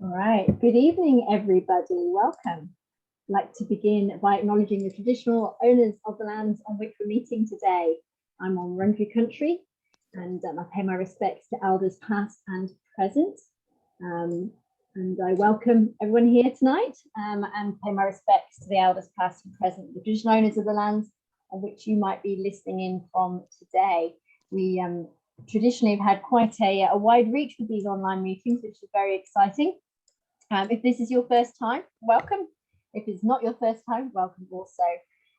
All right, good evening, everybody. Welcome. I'd like to begin by acknowledging the traditional owners of the lands on which we're meeting today. I'm on Wurundjeri country, and I pay my respects to elders past and present. And I welcome everyone here tonight and pay my respects to the elders past and present, the traditional owners of the lands on which you might be listening in from today. We traditionally have had quite a wide reach with these online meetings, which is very exciting. If this is your first time, welcome. If it's not your first time, welcome also.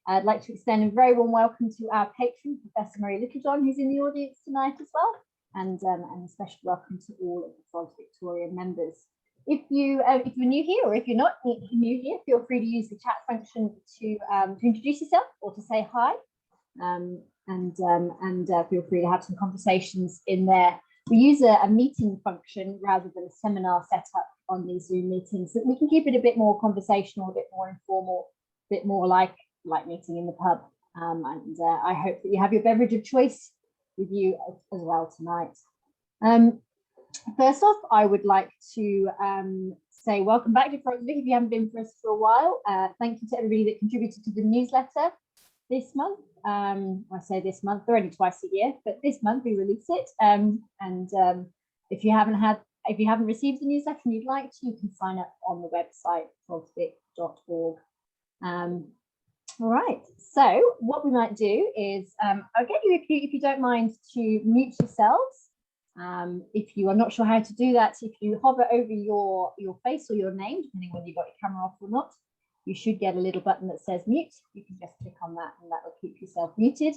I'd like to extend a very warm welcome to our patron, Professor Murray Littlejohn, who's in the audience tonight as well, and a special welcome to all of the Frogs Victoria members. If you're new here, or if you're not new here, feel free to use the chat function to introduce yourself or to say hi, and feel free to have some conversations in there. We use a meeting function rather than a seminar setup on these Zoom meetings, so we can keep it a bit more conversational, a bit more informal, a bit more like meeting in the pub. I hope that you have your beverage of choice with you as well tonight. First off, I would like to say welcome back to Frogs Vic if you haven't been for us for a while. Thank you to everybody that contributed to the newsletter this month. I say this month, they're only twice a year, but this month we release it. If you haven't received the newsletter and you'd like to, you can sign up on the website frogsvic.org. All right, so what we might do is I'll get you, if you don't mind, to mute yourselves. If you are not sure how to do that, if you hover over your face or your name, depending on whether you've got your camera off or not, you should get a little button that says mute. You can just click on that and that will keep yourself muted.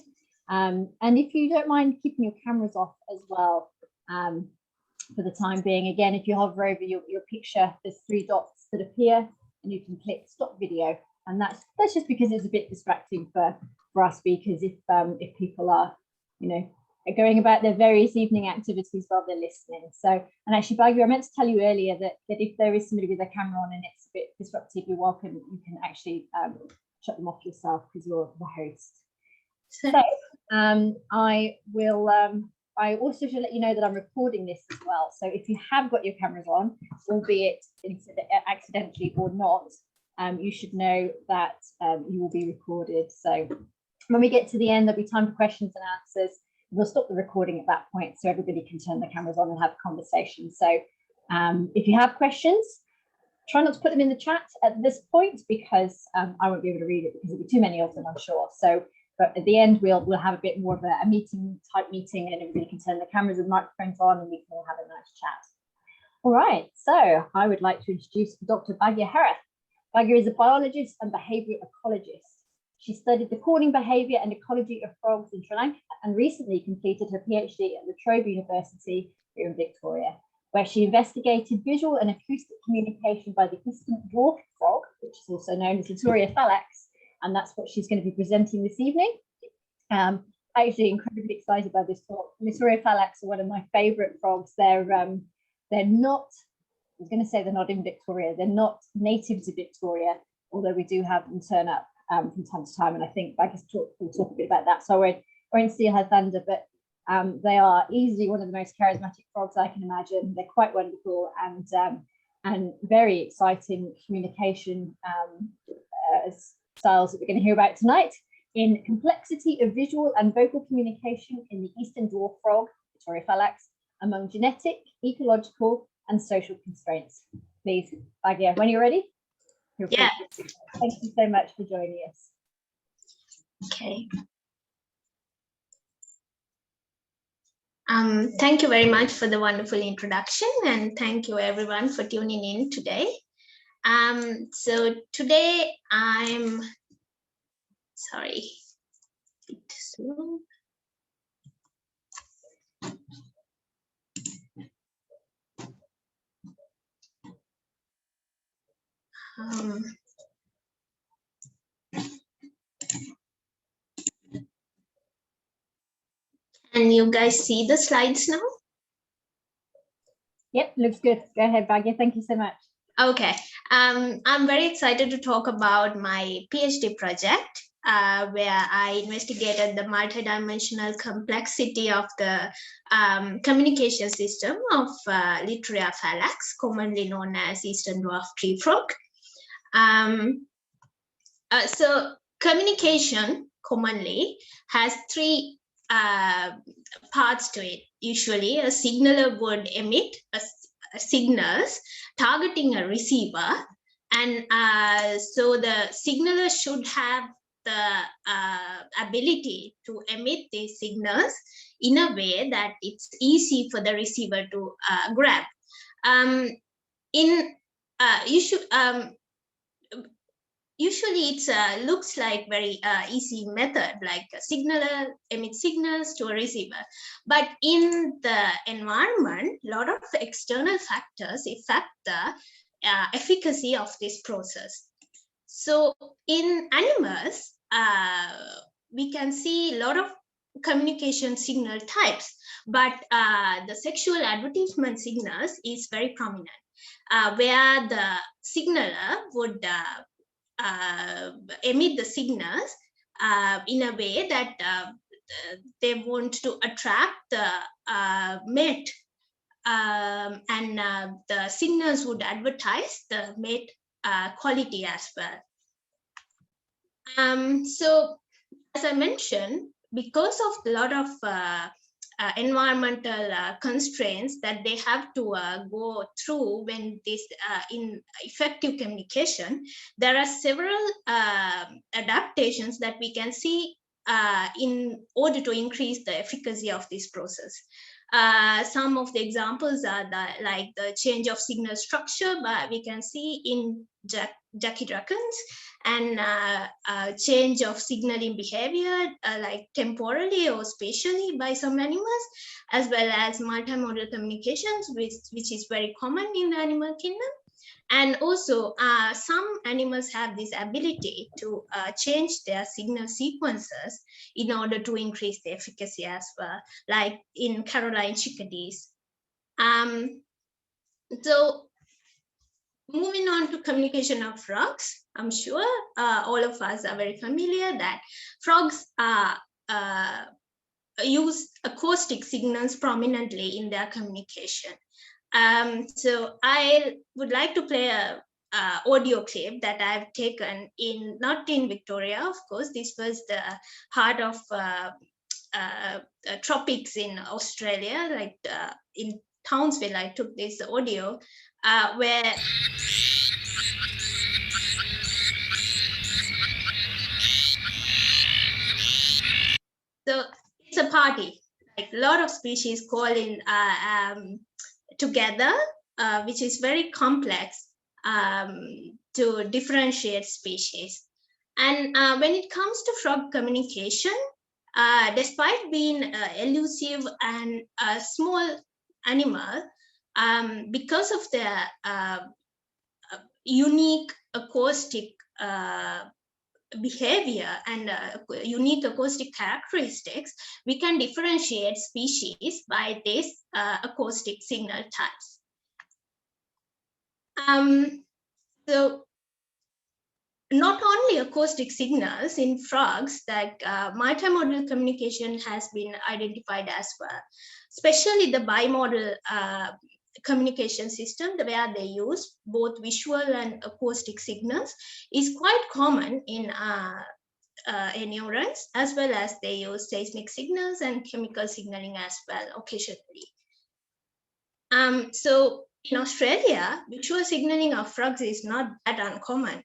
And if you don't mind keeping your cameras off as well for the time being, again, if you hover over your picture, there's 3 dots that appear and you can click stop video. And that's just because it's a bit distracting for our speakers if people are, going about their various evening activities while they're listening. So, and actually, Bhagya, I meant to tell you earlier that if there is somebody with their camera on and it's a bit disruptive, you're welcome. You can actually shut them off yourself because you're the host. So, I also should let you know that I'm recording this as well. So if you have got your cameras on, albeit accidentally or not, you should know that you will be recorded. So when we get to the end, there'll be time for questions and answers. We'll stop the recording at that point so everybody can turn their cameras on and have a conversation. So if you have questions, try not to put them in the chat at this point because I won't be able to read it because there'll be too many of them, I'm sure. So, but at the end, we'll have a bit more of a meeting type meeting and everybody can turn their cameras and microphones on and we can all have a nice chat. All right, so I would like to introduce Dr. Bhagya Herath. Bhagya is a biologist and behaviour ecologist. She studied the calling behaviour and ecology of frogs in Sri Lanka and recently completed her PhD at the Trobe University here in Victoria, where she investigated visual and acoustic communication by the Eastern Dwarf Tree Frog, which is also known as Litoria fallax, and that's what she's going to be presenting this evening. Actually, incredibly excited by this talk. Litoria fallax are one of my favourite frogs. They're not, I was going to say they're not in Victoria. They're not native to Victoria, although we do have them turn up from time to time, and I think Bhagya will talk a bit about that. So I won't steal her thunder, but they are easily one of the most charismatic frogs I can imagine. They're quite wonderful and very exciting communication styles that we're going to hear about tonight in complexity of visual and vocal communication in the Eastern Dwarf Frog, Litoria fallax, among genetic, ecological, and social constraints. Please, Bhagya, when you're ready. Yeah. Thank you so much for joining us. Okay. Thank you very much for the wonderful introduction, and thank you everyone for tuning in today. So today I'm sorry, a bit slow. Can you guys see the slides now? Yep, looks good. Go ahead, Bhagya. Thank you so much. Okay. I'm very excited to talk about my PhD project. where I investigated the multidimensional complexity of the communication system of Litoria fallax, commonly known as Eastern Dwarf Tree Frog. So communication commonly has three parts to it. Usually a signaler would emit signals targeting a receiver, and so the signaler should have the ability to emit these signals in a way that it's easy for the receiver to grab. Usually it looks like very easy method, like a signaler emits signals to a receiver. But in the environment, a lot of external factors affect the efficacy of this process. So in animals, we can see a lot of communication signal types, but the sexual advertisement signals is very prominent, where the signaler would emit the signals in a way that they want to attract the mate, and the signals would advertise the mate quality as well. So as I mentioned, because of a lot of environmental constraints that they have to go through when this in effective communication, there are several adaptations that we can see in order to increase the efficacy of this process. Some of the examples are like the change of signal structure, but we can see in Jackie Dragons, and change of signaling behavior, like temporally or spatially by some animals, as well as multimodal communications, which is very common in the animal kingdom. And also some animals have this ability to change their signal sequences in order to increase the efficacy as well, like in Caroline chickadees. So moving on to communication of frogs, I'm sure all of us are very familiar that frogs use acoustic signals prominently in their communication. So I would like to play a audio clip that I've taken not in Victoria, of course. This was the heart of tropics in Australia, like in Townsville. I took this audio where so it's a party, like a lot of species call in together, which is very complex to differentiate species. And when it comes to frog communication, despite being elusive and a small animal, because of their unique acoustic behavior and unique acoustic characteristics, we can differentiate species by these acoustic signal types. So not only acoustic signals in frogs, that multimodal communication has been identified as well, especially the bimodal communication system, where they use both visual and acoustic signals, is quite common in anurans, as well as they use seismic signals and chemical signaling as well occasionally. So in Australia, visual signaling of frogs is not that uncommon.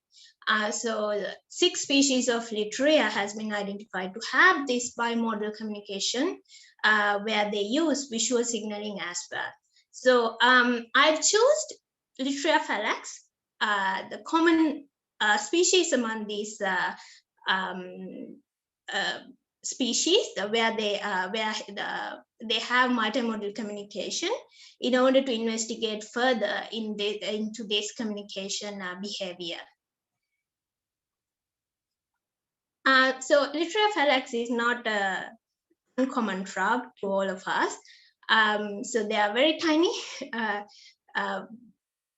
So 6 species of Litoria has been identified to have this bimodal communication, where they use visual signaling as well. So I've chosen Litoria fallax, the common species among these species, where they have multimodal communication, in order to investigate further into this communication behavior. So Litoria fallax is not a uncommon frog to all of us. So they are very tiny.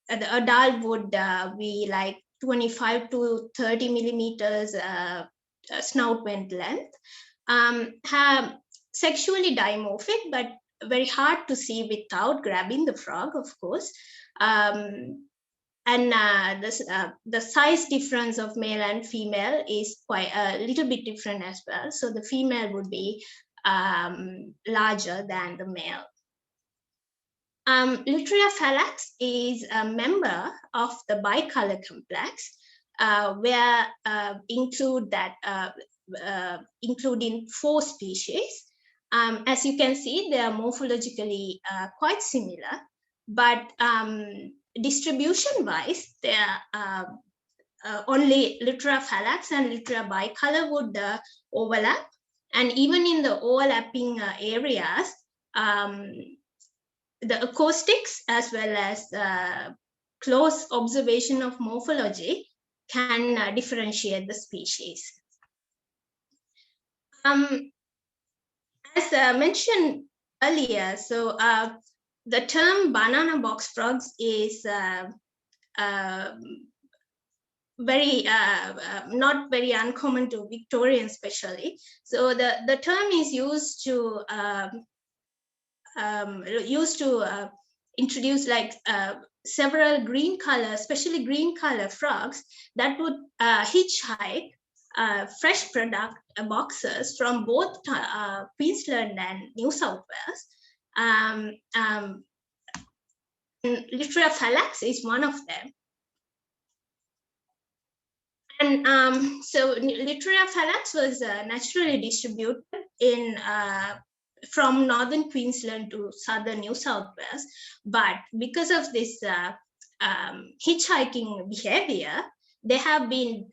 The adult would be like 25 to 30 millimeters snout vent length, have sexually dimorphic, but very hard to see without grabbing the frog, of course. And the size difference of male and female is quite a little bit different as well. So the female would be larger than the male. Litoria fallax is a member of the bicolor complex, where including 4 species. As you can see, they are morphologically quite similar, but distribution-wise, they are only Litoria fallax and Litoria bicolor would overlap, and even in the overlapping areas, the acoustics as well as close observation of morphology can differentiate the species. As mentioned earlier, so the term banana box frogs is very not very uncommon to Victorians especially. So the term is used to introduce like several green color, especially green color frogs that would hitchhike fresh product boxes from both Queensland and New South Wales. Litoria fallax is one of them. And so Litoria fallax was naturally distributed in from northern Queensland to southern New South Wales, but because of this hitchhiking behavior, they have been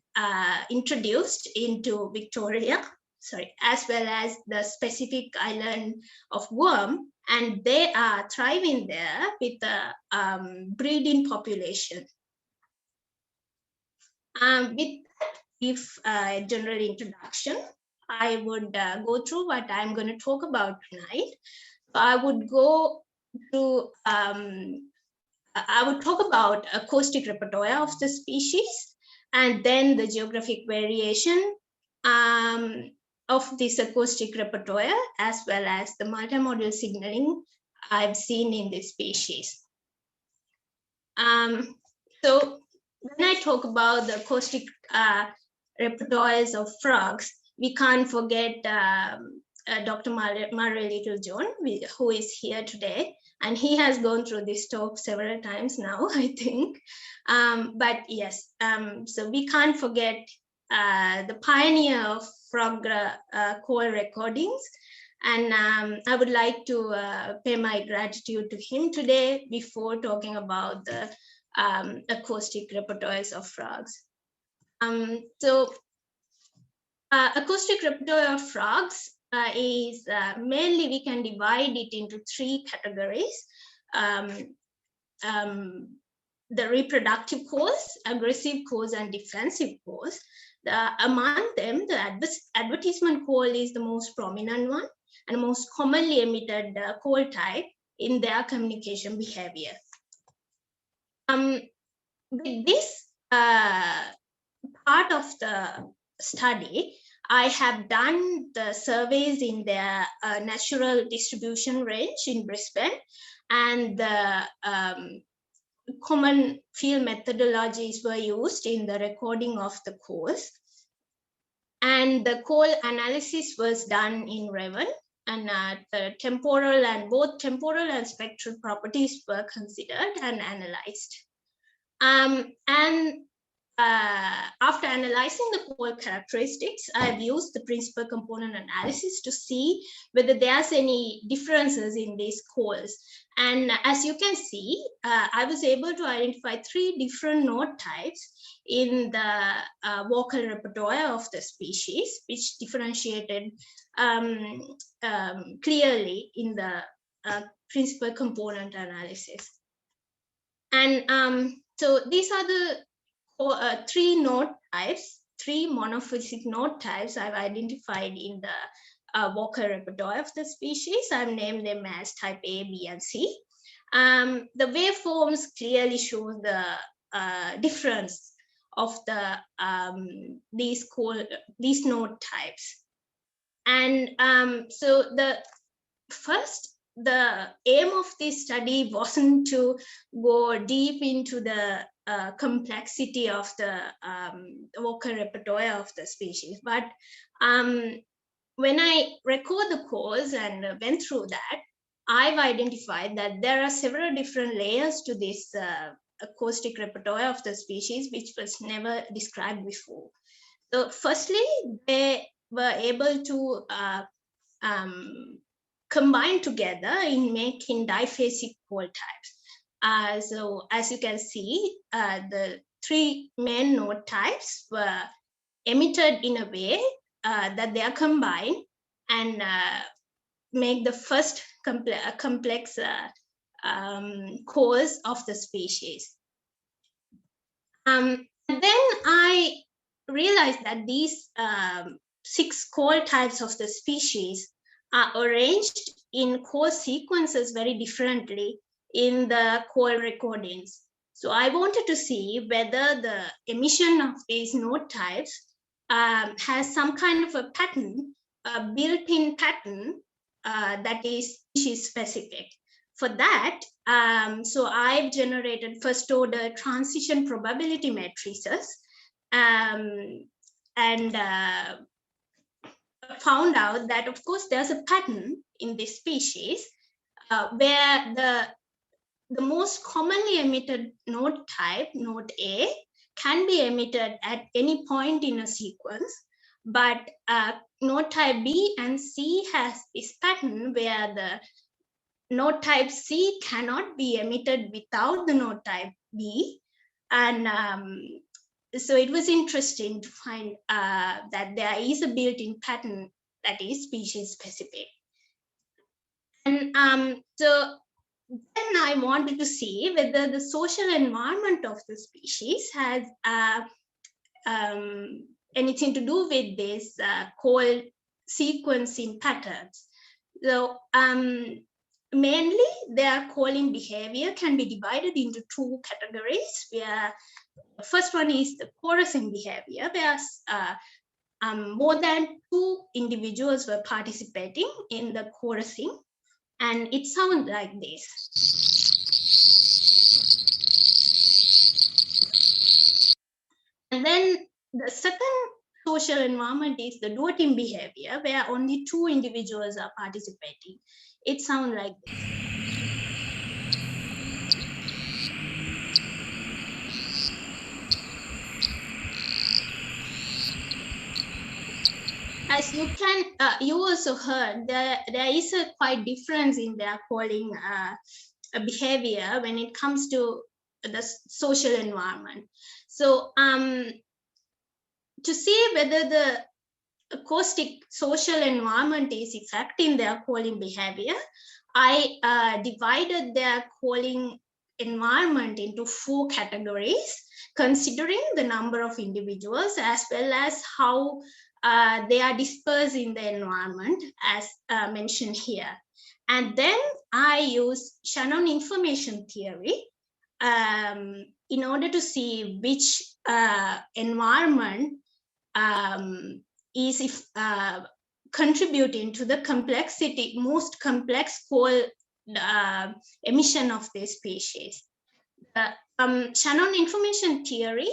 introduced into Victoria, as well as the specific island of Worm, and they are thriving there with the breeding population. With that, if general introduction, I would go through what I'm going to talk about tonight. I would go through, I would talk about acoustic repertoire of the species, and then the geographic variation of this acoustic repertoire, as well as the multimodal signaling I've seen in this species. So when I talk about the acoustic repertoires of frogs, we can't forget Dr. Murray Littlejohn, who is here today, and he has gone through this talk several times now, I think. But yes, so we can't forget the pioneer of frog call recordings, and I would like to pay my gratitude to him today before talking about the acoustic repertoires of frogs. So acoustic repertoire of frogs is mainly, we can divide it into 3 categories. The reproductive calls, aggressive calls, and defensive calls. Among them, the advertisement call is the most prominent one and most commonly emitted call type in their communication behavior. With this part of the study, I have done the surveys in their natural distribution range in Brisbane, and the common field methodologies were used in the recording of the calls. And the call analysis was done in Raven, and the temporal and both temporal and spectral properties were considered and analyzed. After analyzing the call characteristics, I've used the principal component analysis to see whether there's any differences in these calls. And as you can see, I was able to identify 3 different note types in the vocal repertoire of the species, which differentiated clearly in the principal component analysis. And so these are the 3 note types, 3 monophasic note types I've identified in the vocal repertoire of the species. I've named them as type A, B, and C. The waveforms clearly show the difference of the these node types. And so the aim of this study wasn't to go deep into the complexity of the vocal repertoire of the species, but when I record the course and went through that, I've identified that there are several different layers to this acoustic repertoire of the species, which was never described before. So firstly, they were able to combine together in making diphasic call types. So as you can see, the three main node types were emitted in a way that they are combined and make the first complex cause of the species. And then I realized that these 6 call types of the species are arranged in call sequences very differently in the call recordings. So I wanted to see whether the emission of these node types has some kind of a pattern, a built-in pattern that is species specific. For that, so I've generated first order transition probability matrices and found out that, of course, there's a pattern in this species where the most commonly emitted node type, node A, can be emitted at any point in a sequence, but node type B and C has this pattern where the node type C cannot be emitted without the node type B. And so it was interesting to find that there is a built-in pattern that is species specific. And so then I wanted to see whether the social environment of the species has anything to do with this call sequencing patterns. So mainly their calling behavior can be divided into 2 categories, where the first one is the chorusing behavior, where more than 2 individuals were participating in the chorusing, and it sounds like this. And then the second social environment is the duetting behavior, where only 2 individuals are participating. It sounds like this. As you can, you also heard there is a quite difference in their calling behavior when it comes to the social environment. So to see whether the acoustic social environment is affecting their calling behavior, I divided their calling environment into 4 categories, considering the number of individuals as well as how they are dispersed in the environment, as mentioned here. And then I use Shannon information theory in order to see which environment is contributing to the complexity, most complex call emission of this species. Shannon information theory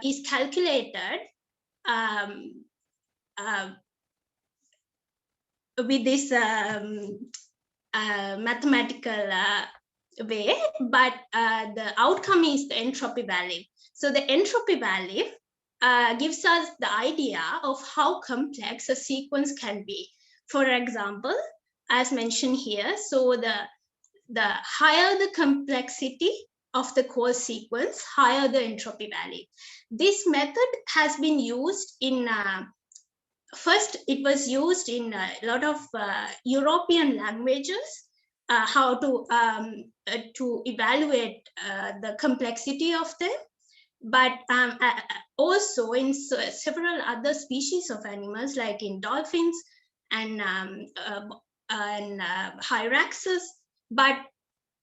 is calculated with this mathematical way, but the outcome is the entropy value. So the entropy value gives us the idea of how complex a sequence can be. For example, as mentioned here, so the higher the complexity of the call sequence, higher the entropy value. This method has been used in, first it was used in a lot of European languages, how to evaluate the complexity of them, but also in several other species of animals, like in dolphins and hyraxes. But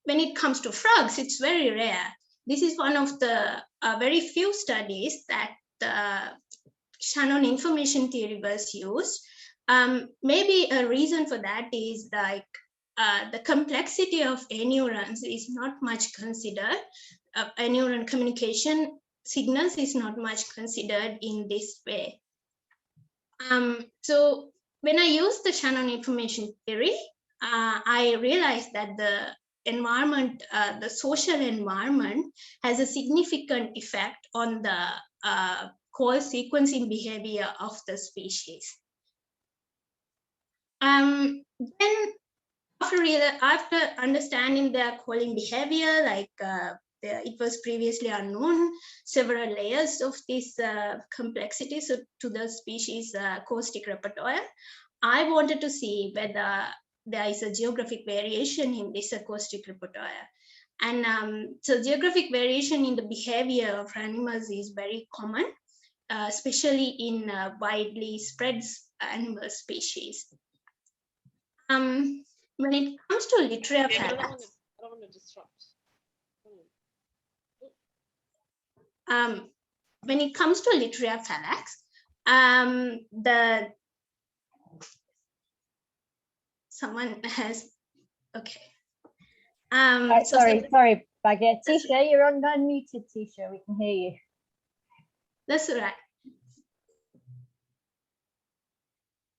when it comes to frogs, it's very rare. this is one of the very few studies that Shannon information theory was used. Maybe a reason for that is like the complexity of anurans is not much considered. Anuran communication signals is not much considered in this way. So when I use the Shannon information theory, I realized that the environment, the social environment has a significant effect on the call sequencing behavior of the species. Then after understanding their calling behavior, like it was previously unknown, several layers of this complexity to the species acoustic repertoire, I wanted to see whether there is a geographic variation in this acoustic repertoire. And so geographic variation in the behavior of animals is very common, especially in widely spread animal species. When it comes to Litoria fallax, I don't want to disrupt. When it comes to Litoria fallax, someone has, okay. Sorry, Bhagya. Tisha, you're unmuted, Tisha. We can hear you. That's all right.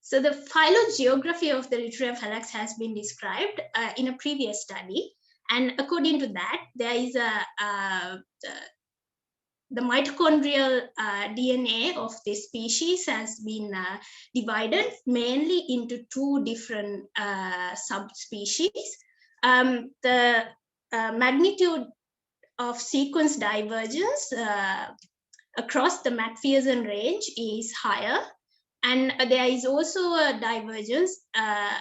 So the phylogeography of the Litoria fallax has been described in a previous study. And according to that, there is the mitochondrial DNA of this species has been divided mainly into two different subspecies. The magnitude of sequence divergence across the Macpherson range is higher. And there is also a divergence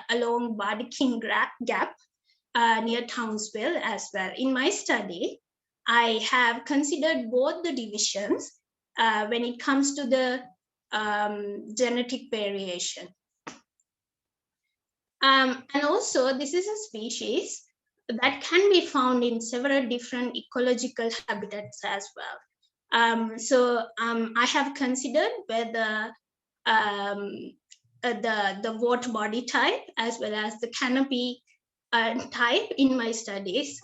along Bardiking Gap near Townsville as well. In my study, I have considered both the divisions when it comes to the genetic variation. And also, this is a species that can be found in several different ecological habitats as well. So I have considered whether the water body type as well as the canopy type in my studies.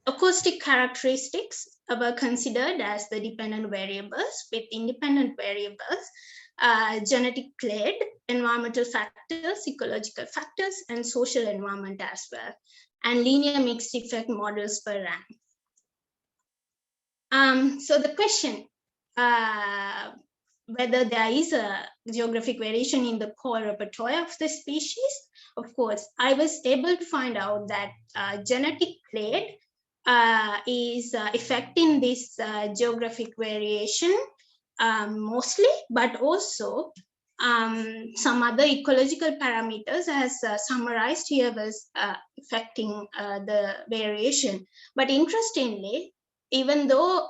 Acoustic characteristics were considered as the dependent variables, with independent variables, genetic clade, environmental factors, ecological factors, and social environment as well, and linear mixed effect models per RAM. So the question, whether there is a geographic variation in the core repertoire of the species, of course, I was able to find out that genetic clade is affecting this geographic variation mostly, but also some other ecological parameters as summarized here was affecting the variation. But interestingly, even though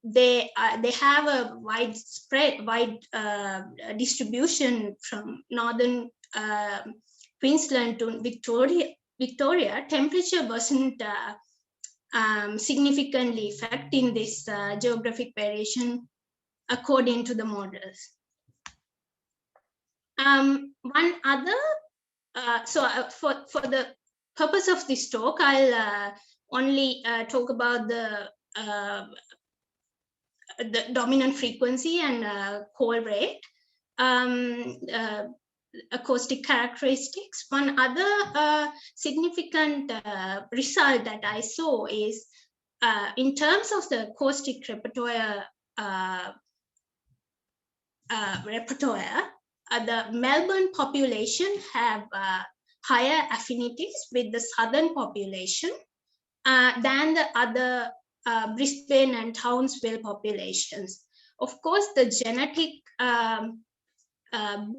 they have a wide distribution from northern Queensland to Victoria, temperature wasn't significantly affecting this geographic variation according to the models. One other, for the purpose of this talk, I'll only talk about the dominant frequency and call rate, acoustic characteristics. One other significant result that I saw is in terms of the acoustic repertoire, the Melbourne population have higher affinities with the southern population than the other Brisbane and Townsville populations. Of course, the genetic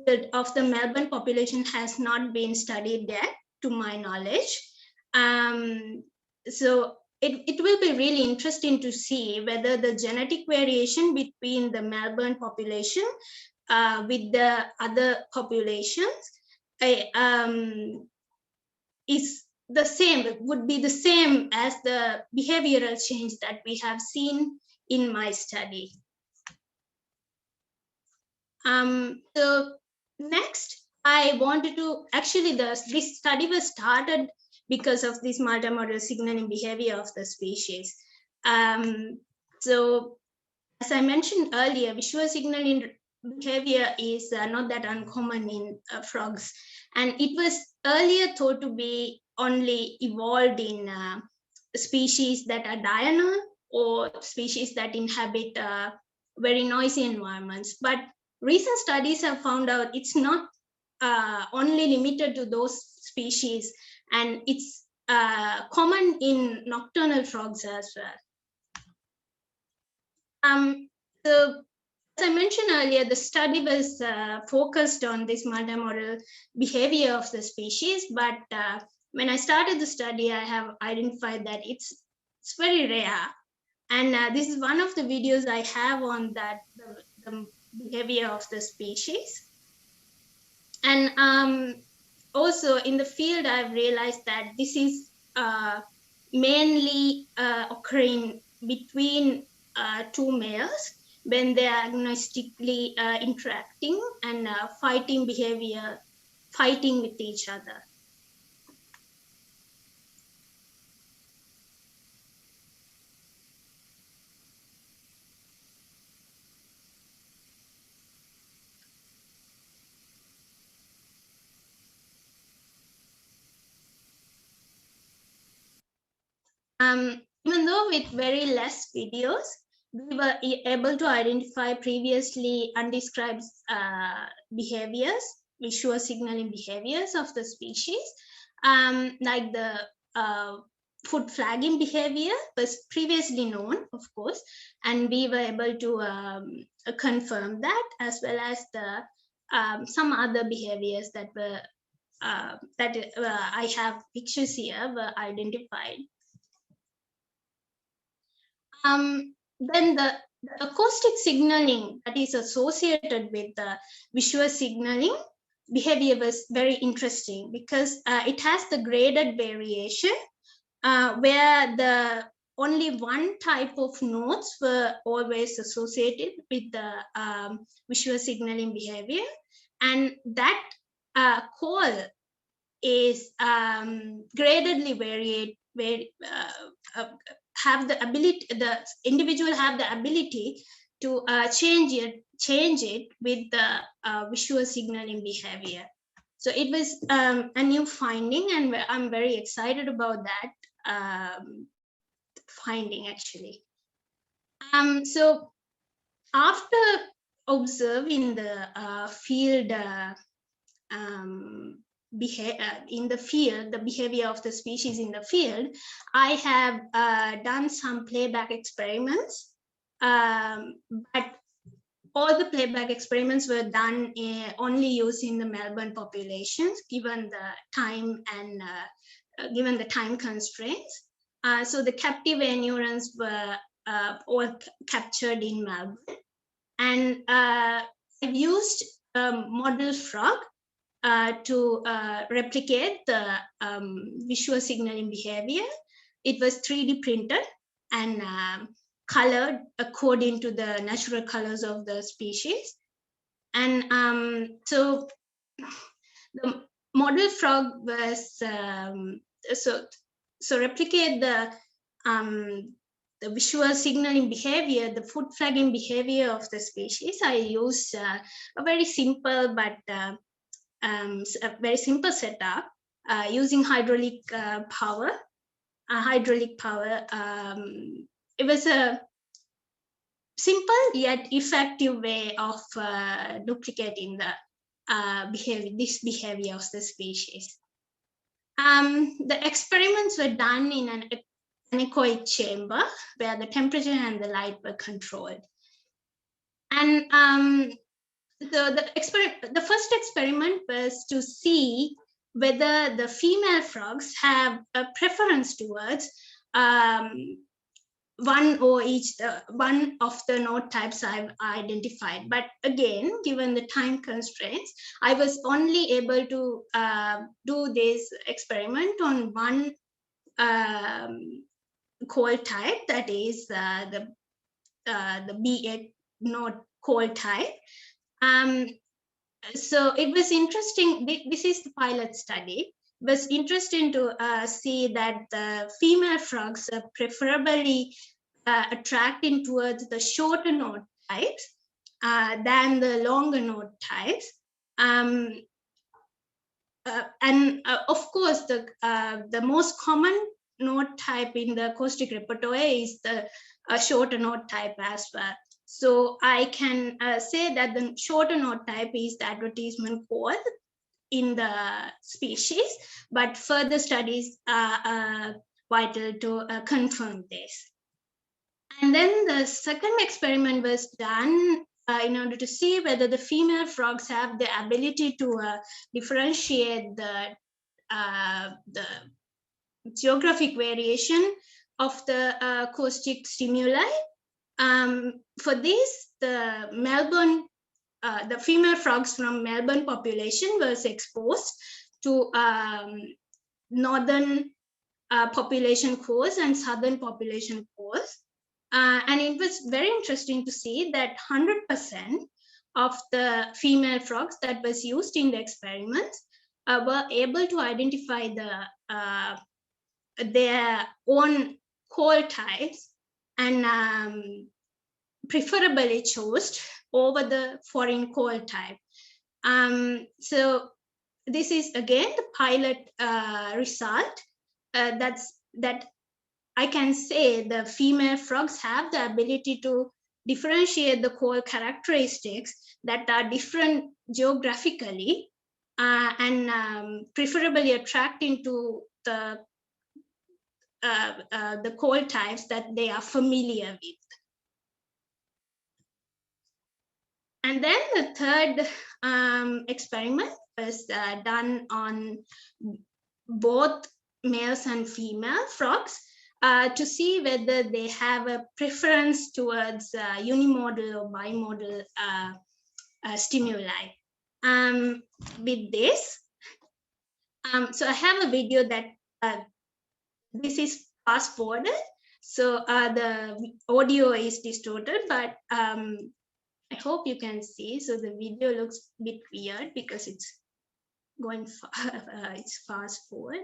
build of the Melbourne population has not been studied yet, to my knowledge. So it will be really interesting to see whether the genetic variation between the Melbourne population with the other populations is the same, would be the same as the behavioral change that we have seen in my study. So next, I wanted to, actually this study was started because of this multimodal signaling behavior of the species. So as I mentioned earlier, visual signaling behavior is not that uncommon in frogs. And it was earlier thought to be only evolved in species that are diurnal or species that inhabit very noisy environments. But recent studies have found out it's not only limited to those species, and it's common in nocturnal frogs as well. So as I mentioned earlier, the study was focused on this multimodal behavior of the species, but when I started the study, I have identified that it's very rare. And this is one of the videos I have on that, the behavior of the species. And also in the field, I've realized that this is mainly occurring between two males when they are agnostically interacting and fighting with each other. Even though with very less videos, we were able to identify previously undescribed behaviors, visual signaling behaviors of the species, like the food flagging behavior was previously known, of course, and we were able to confirm that, as well as the some other behaviors that were I have pictures here were identified. Then the acoustic signaling that is associated with the visual signaling behavior was very interesting because it has the graded variation where the only one type of notes were always associated with the visual signaling behavior, and that call is gradedly varied, have the ability, the individual have the ability to change it with the visual signaling behavior. So it was a new finding, and I'm very excited about that finding actually. So after observing the field the behavior of the species in the field, I have done some playback experiments, but all the playback experiments were done only using the Melbourne populations, given the time and given the time constraints. So the captive anurans were all captured in Melbourne, and I've used a model frog to replicate the visual signaling behavior. It was 3D printed and colored according to the natural colors of the species. And so the model frog was so replicate the visual signaling behavior, the food flagging behavior of the species. I use a very simple but a very simple setup using hydraulic power. It was a simple yet effective way of duplicating the this behavior of the species. The experiments were done in an anechoic chamber where the temperature and the light were controlled. And so the first experiment was to see whether the female frogs have a preference towards one of the note types I've identified. But again, given the time constraints, I was only able to do this experiment on one call type, that is the B8 note call type. So it was interesting. This is the pilot study. It was interesting to see that the female frogs are preferably attracting towards the shorter note types than the longer note types. And of course, the most common note type in the acoustic repertoire is the shorter note type as well. So I can say that the shorter note type is the advertisement call in the species, but further studies are vital to confirm this. And then the second experiment was done in order to see whether the female frogs have the ability to differentiate the geographic variation of the acoustic stimuli. For this, the female frogs from Melbourne population was exposed to northern population cores and southern population cores. And it was very interesting to see that 100% of the female frogs that was used in the experiments were able to identify their own call types and preferably chose over the foreign call type. So this is again the pilot result that I can say the female frogs have the ability to differentiate the call characteristics that are different geographically and preferably attracting to the call types that they are familiar with. And then the third experiment was done on both males and female frogs to see whether they have a preference towards unimodal or bimodal stimuli. With this, so I have a video that this is fast forwarded, so the audio is distorted, but I hope you can see. So the video looks a bit weird because it's going it's fast forward.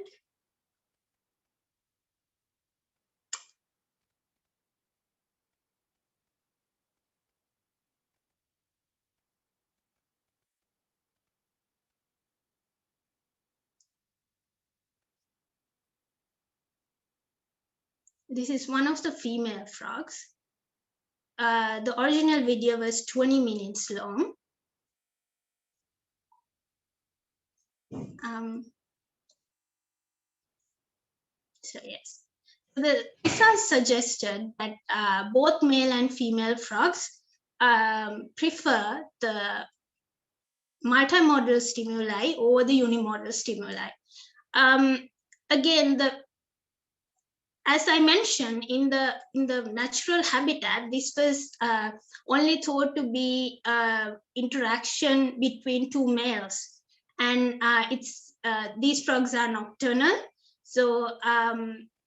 This is one of the female frogs. The original video was 20 minutes long. So yes, the results suggested that both male and female frogs prefer the multimodal stimuli over the unimodal stimuli. Again, as I mentioned, in the natural habitat, this was only thought to be interaction between two males, and these frogs are nocturnal, so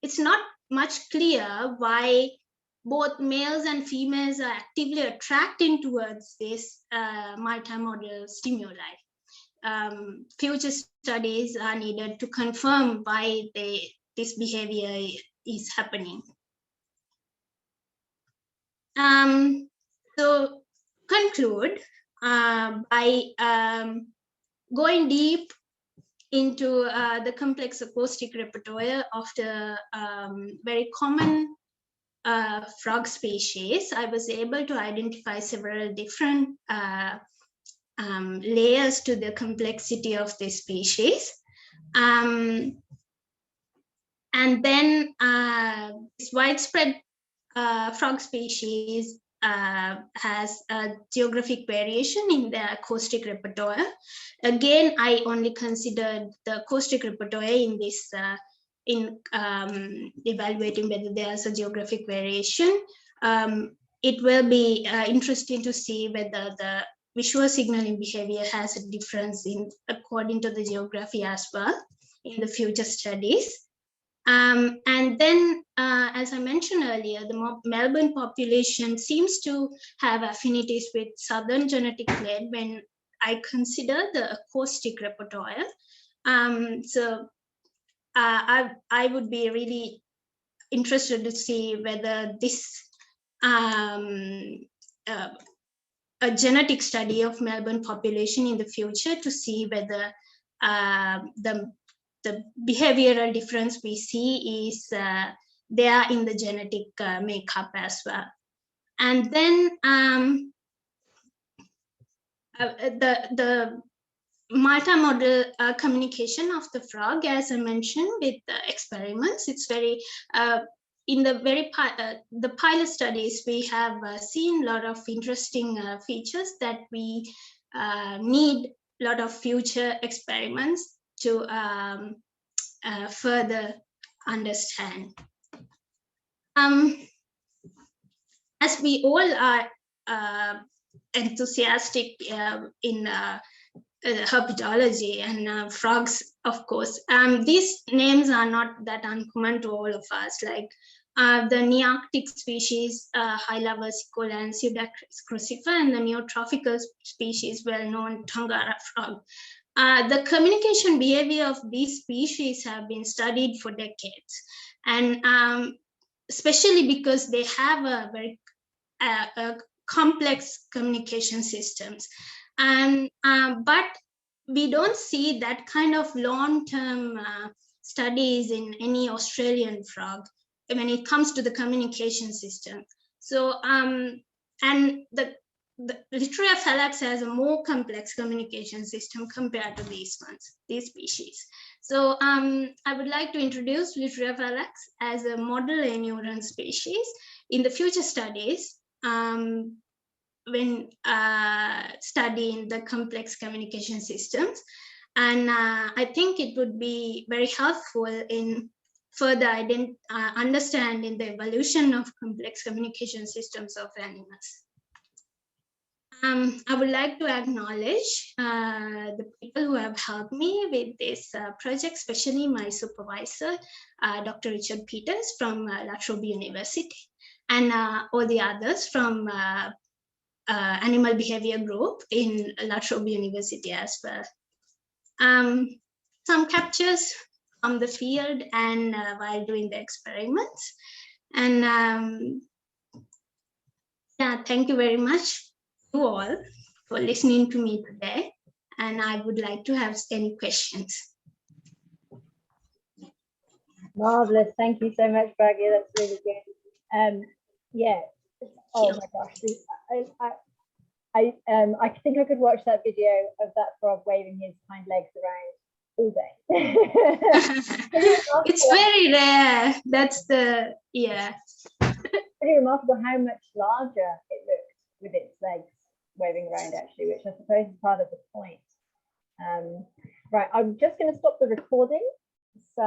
it's not much clear why both males and females are actively attracting towards this multimodal stimuli. Future studies are needed to confirm why this behavior is happening. So conclude by going deep into the complex acoustic repertoire of the very common frog species. I was able to identify several different layers to the complexity of this species. And then this widespread frog species has a geographic variation in the acoustic repertoire. Again, I only considered the acoustic repertoire in this in evaluating whether there's a geographic variation. It will be interesting to see whether the visual signaling behavior has a difference in according to the geography as well in the future studies. And then, as I mentioned earlier, the Melbourne population seems to have affinities with southern genetic clade when I consider the acoustic repertoire. So I would be really interested to see whether this a genetic study of Melbourne population in the future to see whether the behavioral difference we see is there in the genetic makeup as well. And then the multimodal communication of the frog, as I mentioned with the experiments, it's very in the the pilot studies we have seen a lot of interesting features that we need a lot of future experiments to further understand. As we all are enthusiastic in herpetology and frogs, of course, these names are not that uncommon to all of us, like the Nearctic species Hyla versicola and Pseudacris crucifer, and the neotropical species well-known Tongara frog. The communication behavior of these species have been studied for decades, and especially because they have a very complex communication systems. And but we don't see that kind of long-term studies in any Australian frog when it comes to the communication system. So and the Litoria fallax has a more complex communication system compared to these species. So I would like to introduce Litoria fallax as a model anuran species in the future studies. When studying the complex communication systems. And I think it would be very helpful in further understanding the evolution of complex communication systems of animals. I would like to acknowledge the people who have helped me with this project, especially my supervisor, Dr. Richard Peters from La Trobe University, and all the others from animal behavior group in La Trobe University as well. Some captures from the field and while doing the experiments. And yeah, thank you very much to all for listening to me today. And I would like to have any questions. Marvelous. Thank you so much, Bhagya. That's really good. Yeah. Oh my gosh. I think I could watch that video of that frog waving his hind legs around all day. It's very rare. That's the, yeah. Pretty remarkable how much larger it looked with its legs waving around, actually, which I suppose is part of the point. Right, I'm just going to stop the recording. So